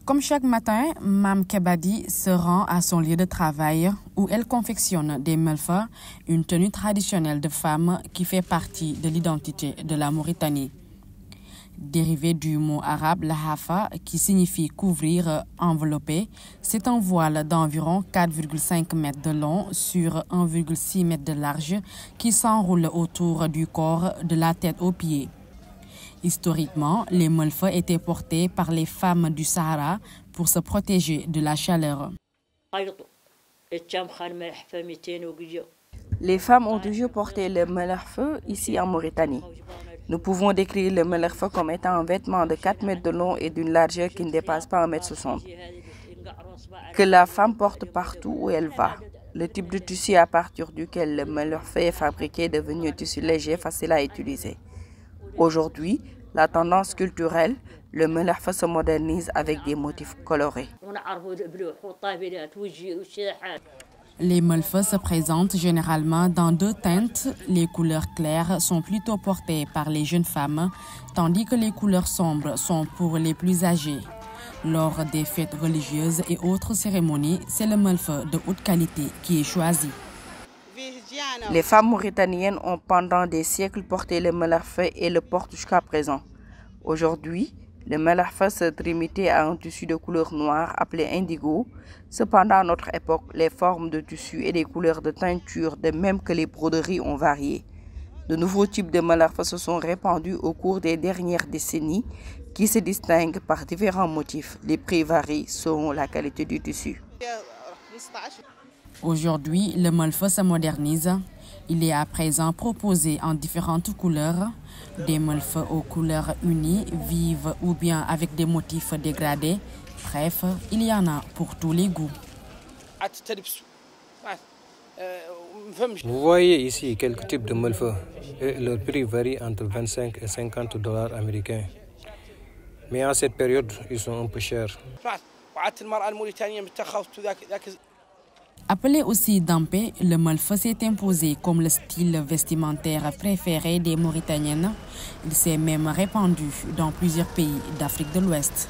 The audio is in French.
Comme chaque matin, Mam Kebadi se rend à son lieu de travail où elle confectionne des melfa, une tenue traditionnelle de femme qui fait partie de l'identité de la Mauritanie. Dérivé du mot arabe lahafa qui signifie couvrir, envelopper, c'est un voile d'environ 4,5 mètres de long sur 1,6 mètre de large qui s'enroule autour du corps de la tête aux pieds. Historiquement, les melfa étaient portés par les femmes du Sahara pour se protéger de la chaleur. Les femmes ont toujours porté le melerfeu ici en Mauritanie. Nous pouvons décrire le melerfeu comme étant un vêtement de 4 mètres de long et d'une largeur qui ne dépasse pas 1,60 m, que la femme porte partout où elle va. Le type de tissu à partir duquel le melerfeu est fabriqué est devenu un tissu léger, facile à utiliser. Aujourd'hui, la tendance culturelle, le melerfeu se modernise avec des motifs colorés. Les melfas se présentent généralement dans deux teintes. Les couleurs claires sont plutôt portées par les jeunes femmes, tandis que les couleurs sombres sont pour les plus âgés. Lors des fêtes religieuses et autres cérémonies, c'est le melfa de haute qualité qui est choisi. Les femmes mauritaniennes ont pendant des siècles porté le melerfeu et le portent jusqu'à présent. Aujourd'hui, le melerfeu s'est limité à un tissu de couleur noire appelé indigo. Cependant, à notre époque, les formes de tissu et les couleurs de teinture, de même que les broderies, ont varié. De nouveaux types de melerfeu se sont répandus au cours des dernières décennies, qui se distinguent par différents motifs. Les prix varient selon la qualité du tissu. Aujourd'hui, le melfa se modernise. Il est à présent proposé en différentes couleurs. Des melfas aux couleurs unies, vives ou bien avec des motifs dégradés. Bref, il y en a pour tous les goûts. Vous voyez ici quelques types de melfa et leur prix varie entre 25 et 50 $ américains. Mais en cette période, ils sont un peu chers. Appelé aussi dampé, le melfa s'est imposé comme le style vestimentaire préféré des Mauritaniennes. Il s'est même répandu dans plusieurs pays d'Afrique de l'Ouest.